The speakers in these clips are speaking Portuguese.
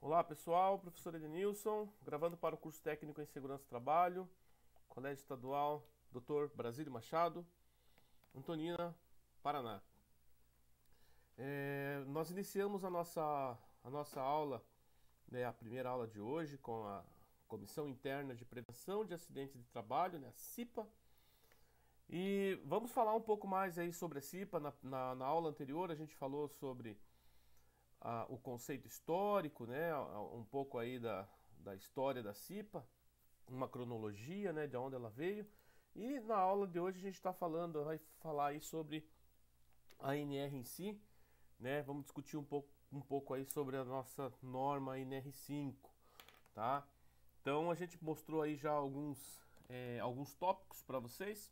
Olá pessoal, professor Edenilson, gravando para o curso técnico em segurança do trabalho, Colégio Estadual Dr. Brasílio Machado, Antonina, Paraná. Nós iniciamos a nossa aula, né, a primeira aula de hoje, com a Comissão Interna de Prevenção de Acidentes de Trabalho, né, a CIPA. E vamos falar um pouco mais aí sobre a CIPA. Na aula anterior a gente falou sobre o conceito histórico, né, um pouco aí da história da CIPA, uma cronologia, né, de onde ela veio. E na aula de hoje a gente vai falar aí sobre a NR em si, né? Vamos discutir um pouco aí sobre a nossa norma NR5, tá? Então a gente mostrou aí já alguns tópicos para vocês,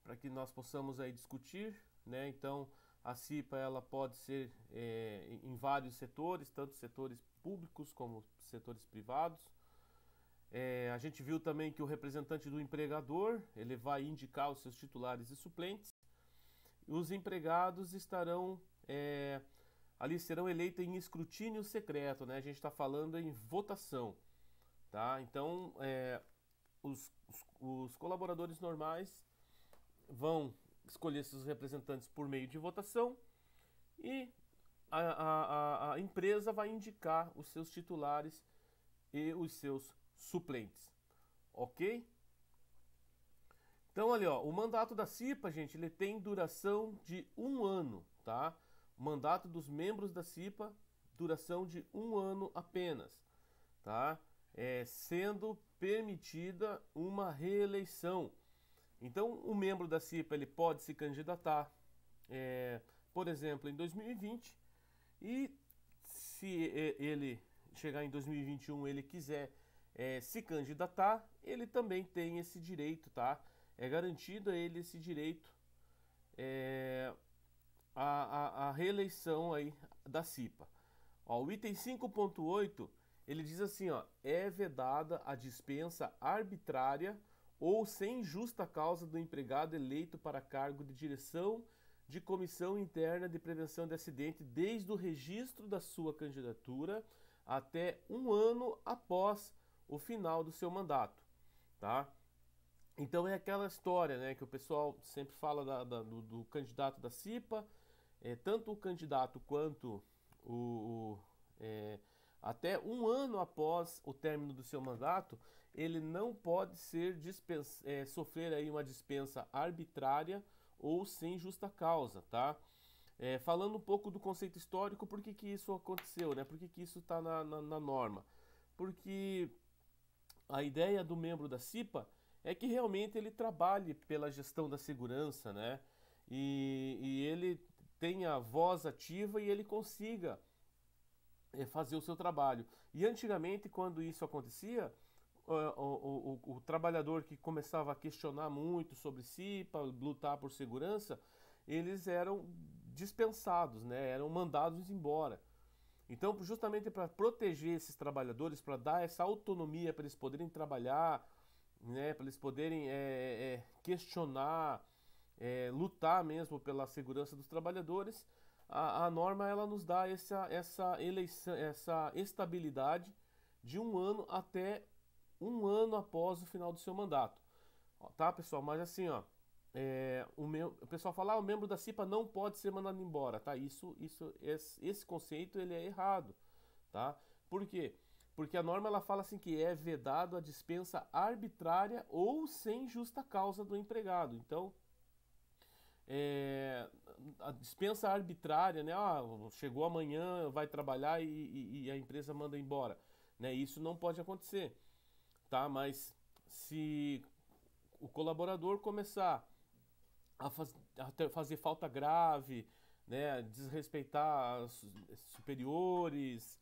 para que nós possamos aí discutir, né? Então a CIPA ela pode ser em vários setores, tanto setores públicos como setores privados. A gente viu também que o representante do empregador ele vai indicar os seus titulares e suplentes. E os empregados ali serão eleitos em escrutínio secreto, né? A gente está falando em votação, tá? Então os colaboradores normais vão escolher seus representantes por meio de votação e a empresa vai indicar os seus titulares e os seus suplentes, ok? Então ali, ó, o mandato da CIPA, gente, ele tem duração de 1 ano, tá? O mandato dos membros da CIPA, duração de 1 ano apenas, tá? Sendo permitida uma reeleição. Então, o membro da CIPA ele pode se candidatar, por exemplo, em 2020, e se ele chegar em 2021 ele quiser se candidatar, ele também tem esse direito, tá? É garantido a ele esse direito, a reeleição aí da CIPA. Ó, o item 5.8 ele diz assim, ó, é vedada a dispensa arbitrária ou sem justa causa do empregado eleito para cargo de direção de comissão interna de prevenção de acidente desde o registro da sua candidatura até 1 ano após o final do seu mandato, tá? Então é aquela história, né, que o pessoal sempre fala do candidato da CIPA, tanto o candidato quanto o, o é, até 1 ano após o término do seu mandato, ele não pode sofrer aí uma dispensa arbitrária ou sem justa causa, tá? Falando um pouco do conceito histórico, por que que isso aconteceu, né? Por que que isso está na norma? Porque a ideia do membro da CIPA é que realmente ele trabalhe pela gestão da segurança, né? E ele tenha voz ativa e ele consiga fazer o seu trabalho. E antigamente, quando isso acontecia, o trabalhador que começava a questionar muito sobre si, para lutar por segurança, eles eram dispensados, né? Eram mandados embora. Então, justamente para proteger esses trabalhadores, para dar essa autonomia para eles poderem trabalhar, né? Para eles poderem questionar, lutar mesmo pela segurança dos trabalhadores, a norma ela nos dá essa eleição, essa estabilidade de 1 ano até 1 ano após o final do seu mandato. Ó, tá, pessoal? Mas assim, ó, o pessoal fala, o membro da CIPA não pode ser mandado embora, tá? Esse conceito ele é errado, tá? Por quê? Porque a norma ela fala assim que é vedado a dispensa arbitrária ou sem justa causa do empregado. Então, a dispensa arbitrária, né? Chegou amanhã, vai trabalhar e a empresa manda embora, né? Isso não pode acontecer, tá? Mas se o colaborador começar a fazer falta grave, né? Desrespeitar os superiores,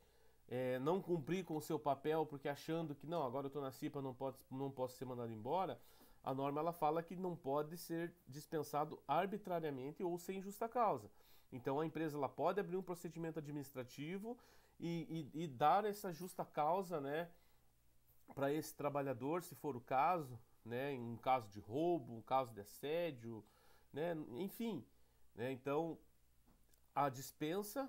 não cumprir com o seu papel porque achando que não, agora eu estou na CIPA, não posso ser mandado embora. A norma ela fala que não pode ser dispensado arbitrariamente ou sem justa causa. Então a empresa ela pode abrir um procedimento administrativo e dar essa justa causa, né, para esse trabalhador, se for o caso, né, em um caso de roubo, um caso de assédio, né, enfim, né, então a dispensa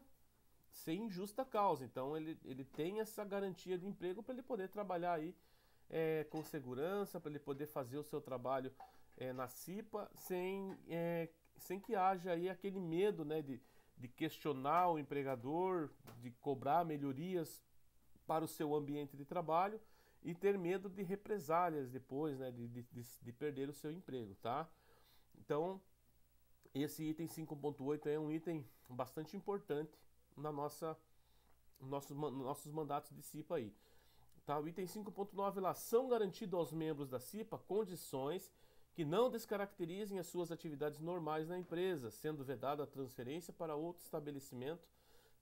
sem justa causa. Então ele tem essa garantia de emprego para ele poder trabalhar aí com segurança, para ele poder fazer o seu trabalho na CIPA sem que haja aí aquele medo, né, de questionar o empregador, de cobrar melhorias para o seu ambiente de trabalho e ter medo de represálias depois, né, de perder o seu emprego, tá? Então, esse item 5.8 é um item bastante importante na nossos mandatos de CIPA aí. Tá? O item 5.9 lá, são garantidos aos membros da CIPA condições que não descaracterizem as suas atividades normais na empresa, sendo vedada a transferência para outro estabelecimento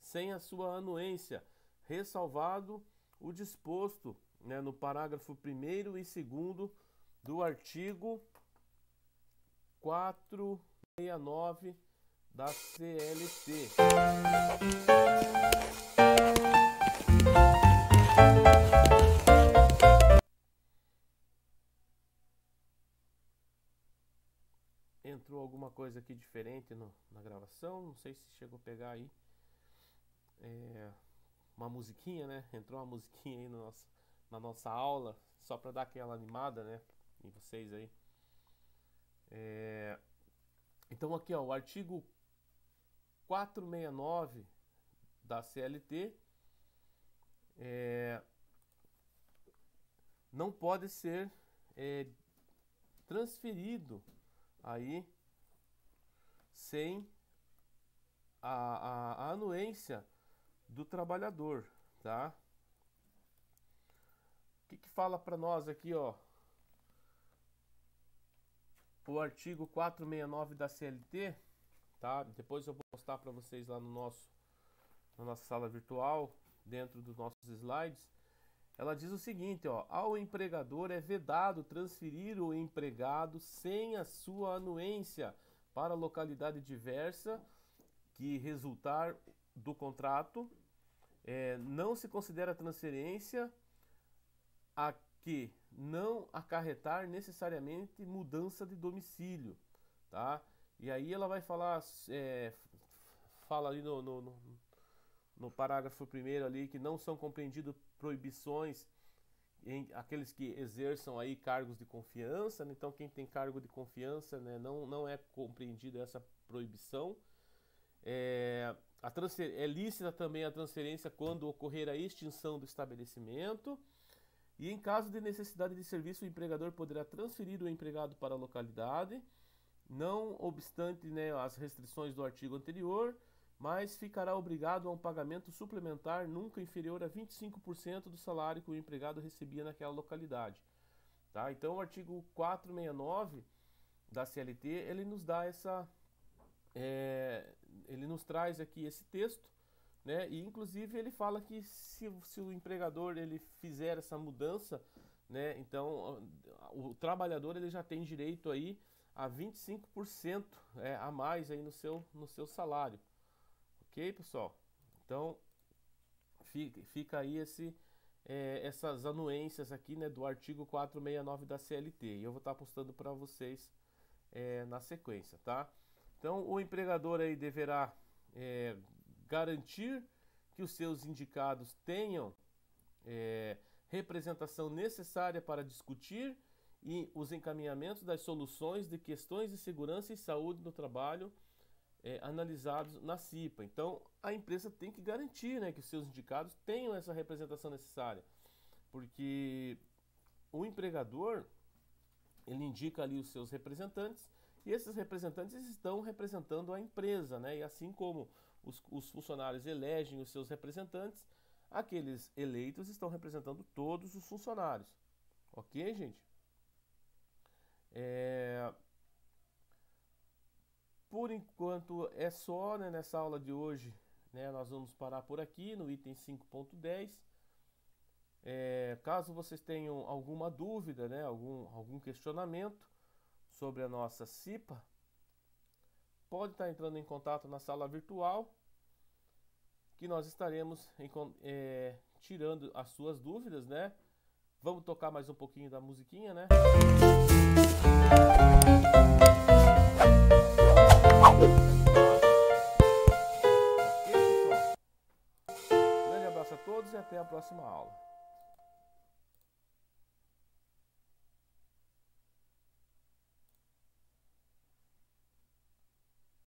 sem a sua anuência, ressalvado o disposto, né, no parágrafo 1º e 2º do artigo 469 da CLT. Entrou alguma coisa aqui diferente na gravação, não sei se chegou a pegar aí uma musiquinha, né? Entrou uma musiquinha aí na nossa aula, só para dar aquela animada, né, em vocês aí. Então aqui, ó, o artigo 469 da CLT não pode ser transferido aí sem a anuência do trabalhador, tá? O que fala para nós aqui, ó? O artigo 469 da CLT, tá? Depois eu vou postar para vocês lá na nossa sala virtual, dentro dos nossos slides. Ela diz o seguinte, ó: ao empregador é vedado transferir o empregado sem a sua anuência para localidade diversa que resultar do contrato. Não se considera transferência a que não acarretar necessariamente mudança de domicílio, tá? E aí ela vai falar, fala ali no parágrafo 1º ali que não são compreendidas proibições em aqueles que exerçam aí cargos de confiança, né? Então quem tem cargo de confiança, né, não é compreendida essa proibição. É lícita também a transferência quando ocorrer a extinção do estabelecimento. E em caso de necessidade de serviço, o empregador poderá transferir o empregado para a localidade, não obstante, né, as restrições do artigo anterior, mas ficará obrigado a um pagamento suplementar nunca inferior a 25% do salário que o empregado recebia naquela localidade. Tá? Então o artigo 469 da CLT, ele nos dá ele nos traz aqui esse texto, né? E inclusive ele fala que se o empregador ele fizer essa mudança, né, então o trabalhador ele já tem direito aí a 25% a mais aí no seu salário. Ok, pessoal? Então fica aí essas anuências aqui, né, do artigo 469 da CLT. E eu vou estar postando para vocês na sequência, tá? Então o empregador aí deverá garantir que os seus indicados tenham representação necessária para discutir e os encaminhamentos das soluções de questões de segurança e saúde no trabalho analisados na CIPA. Então a empresa tem que garantir, né, que os seus indicados tenham essa representação necessária, porque o empregador ele indica ali os seus representantes e esses representantes estão representando a empresa, né? E assim como os funcionários elegem os seus representantes, aqueles eleitos estão representando todos os funcionários. Ok, gente? Por enquanto é só, né, nessa aula de hoje, né? Nós vamos parar por aqui no item 5.10. Caso vocês tenham alguma dúvida, né, algum questionamento sobre a nossa CIPA, pode estar entrando em contato na sala virtual, que nós estaremos tirando as suas dúvidas, né? Vamos tocar mais um pouquinho da musiquinha, né? Ok, pessoal? abraço a todos e até a próxima aula.